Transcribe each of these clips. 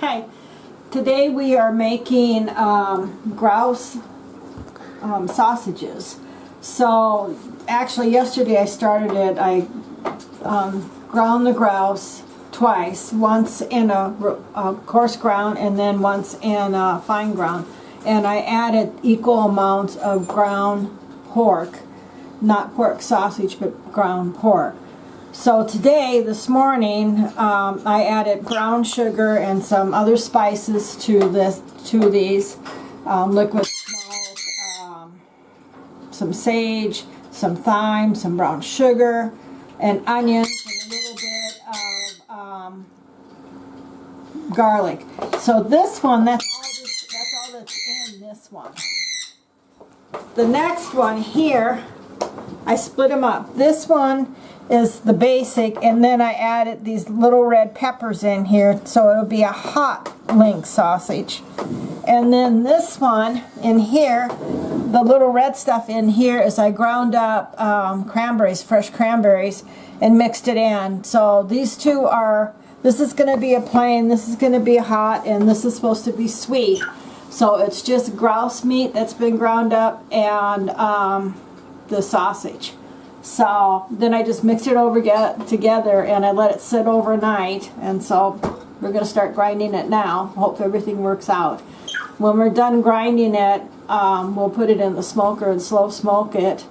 Hi. Today we are making grouse sausages. So actually yesterday I started it. I ground the grouse twice, once in a coarse ground and then once in a fine ground. And I added equal amounts of ground pork, not pork sausage, but ground pork. So today, this morning, I added brown sugar and some other spices to these liquid smoke, some sage, some thyme, some brown sugar, and onions, and a little bit of garlic. So this one, that's all that's in this one. The next one here, I split them up. This one is the basic, and then I added these little red peppers in here, so it'll be a hot link sausage. And then this one in here, the little red stuff in here, is I ground up cranberries, fresh cranberries, and mixed it in. So these two are, this is going to be a plain, this is going to be hot, and this is supposed to be sweet. So it's just grouse meat that's been ground up and the sausage. So then I just mixed it over together and I let it sit overnight, and so we're going to start grinding it now. Hope everything works out. When we're done grinding it, we'll put it in the smoker and slow smoke it.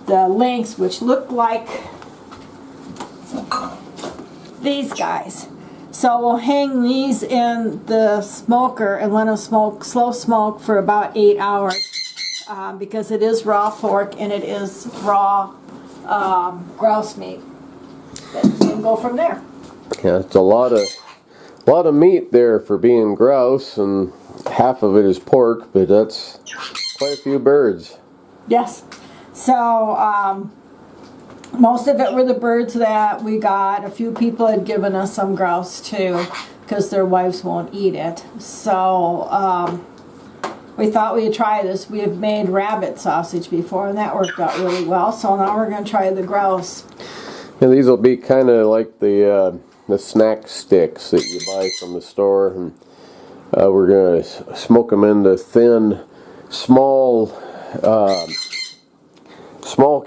The links, which look like these guys. So we'll hang these in the smoker and let them smoke, slow smoke for about 8 hours because it is raw pork and it is raw grouse meat. And we'll go from there. Yeah, it's a lot of meat there for being grouse, and half of it is pork, but that's quite a few birds. Yes. So most of it were the birds that we got. A few people had given us some grouse too, because their wives won't eat it. So we thought we'd try this. We have made rabbit sausage before, and that worked out really well. So now we're going to try the grouse. And these will be kind of like the snack sticks that you buy from the store. And we're going to smoke them into thin, small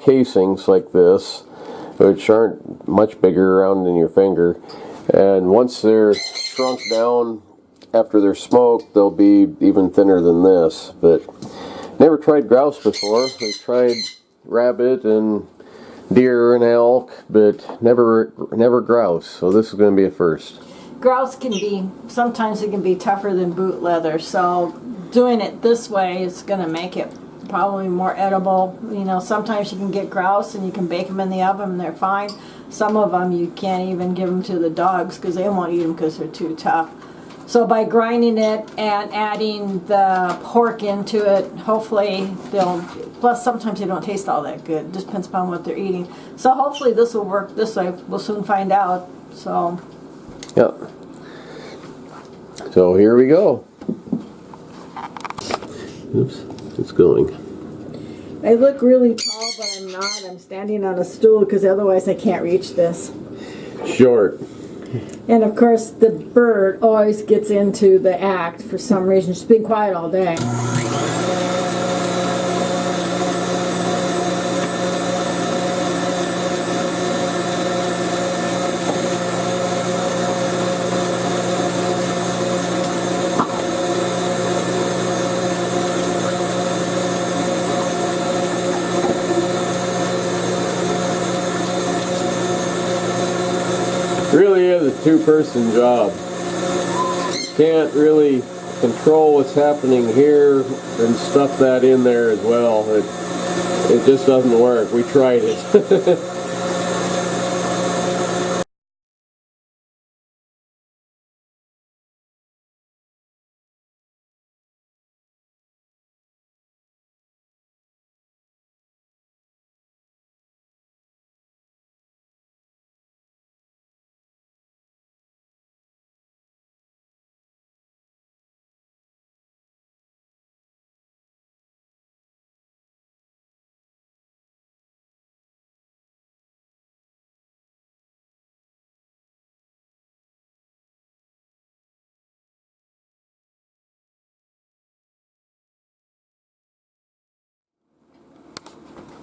casings like this, which aren't much bigger around than your finger. And once they're shrunk down after they're smoked, they'll be even thinner than this. But never tried grouse before. We've tried rabbit and deer and elk, but never grouse. So this is going to be a first. Grouse can be, sometimes it can be tougher than boot leather. So doing it this way is going to make it probably more edible. You know, sometimes you can get grouse and you can bake them in the oven and they're fine. Some of them you can't even give them to the dogs because they won't eat them because they're too tough. So by grinding it and adding the pork into it, hopefully they'll, plus sometimes they don't taste all that good. It just depends upon what they're eating. So hopefully this will work this way. We'll soon find out. So. Yep. So here we go. Oops, it's going. I look really tall, but I'm not. I'm standing on a stool because otherwise I can't reach this. Short. And of course the bird always gets into the act for some reason. She's been quiet all day. Really is a two-person job. You can't really control what's happening here and stuff that in there as well. It just doesn't work. We tried it.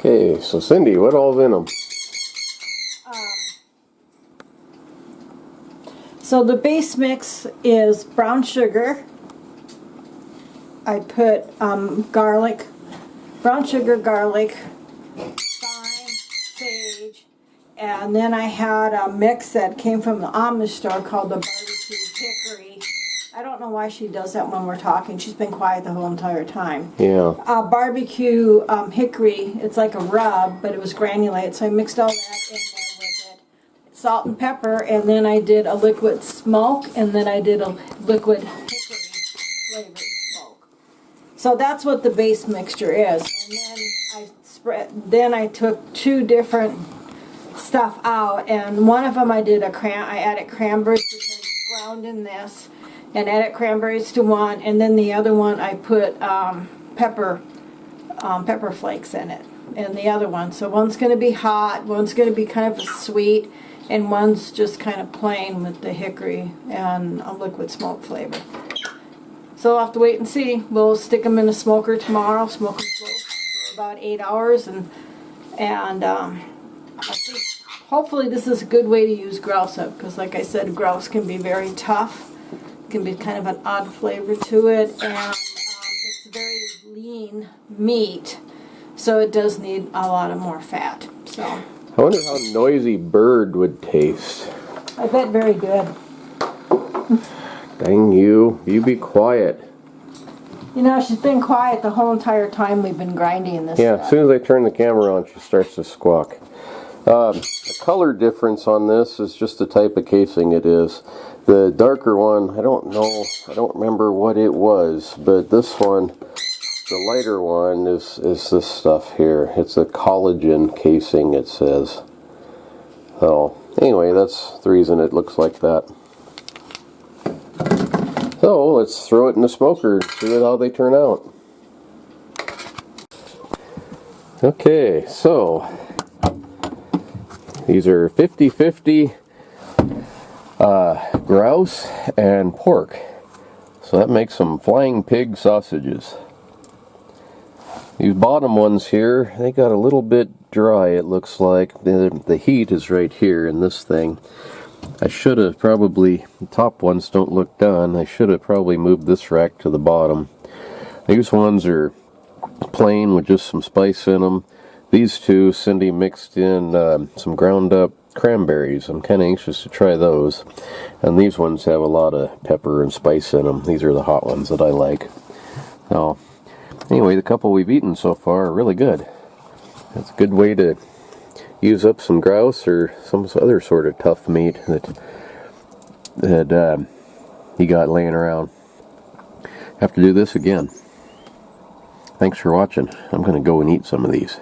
Okay, so Cindy, what all's in them? So the base mix is brown sugar. I put garlic, brown sugar, garlic, thyme, sage, and then I had a mix that came from the Amish store called the barbecue hickory. I don't know why she does that when we're talking. She's been quiet the whole entire time. Yeah. Barbecue hickory, it's like a rub, but it was granulated, so I mixed all that in there with it. Salt and pepper, and then I did a liquid smoke, and then I did a liquid hickory flavored smoke. So that's what the base mixture is. And then I took two different stuff out, and one of them I added cranberries, which I ground in this, and added cranberries to one, and then the other one I put pepper flakes in it, and the other one. So one's going to be hot, one's going to be kind of a sweet, and one's just kind of plain with the hickory and a liquid smoke flavor. So we'll have to wait and see. We'll stick them in a smoker tomorrow, smoke them slow for about 8 hours, and I think hopefully this is a good way to use grouse up, because like I said, grouse can be very tough. Can be kind of an odd flavor to it, and it's very lean meat, so it does need a lot of more fat. So I wonder how Noisy Bird would taste. I bet very good. Dang you be quiet. You know, she's been quiet the whole entire time we've been grinding this Yeah, stuff. as soon as I turn the camera on, she starts to squawk. The color difference on this is just the type of casing it is. The darker one, I don't remember what it was, but this one, the lighter one, is this stuff here. It's a collagen casing, it says. So, anyway, that's the reason it looks like that. So, let's throw it in the smoker and see how they turn out. Okay, so these are 50-50 grouse and pork. So that makes some flying pig sausages. These bottom ones here, they got a little bit dry, it looks like. The heat is right here in this thing. I should have probably, the top ones don't look done, I should have probably moved this rack to the bottom. These ones are plain with just some spice in them. These two, Cindy mixed in some ground up cranberries. I'm kind of anxious to try those. And these ones have a lot of pepper and spice in them. These are the hot ones that I like. Now, anyway, the couple we've eaten so far are really good. It's a good way to use up some grouse or some other sort of tough meat that you got laying around. Have to do this again. Thanks for watching. I'm going to go and eat some of these.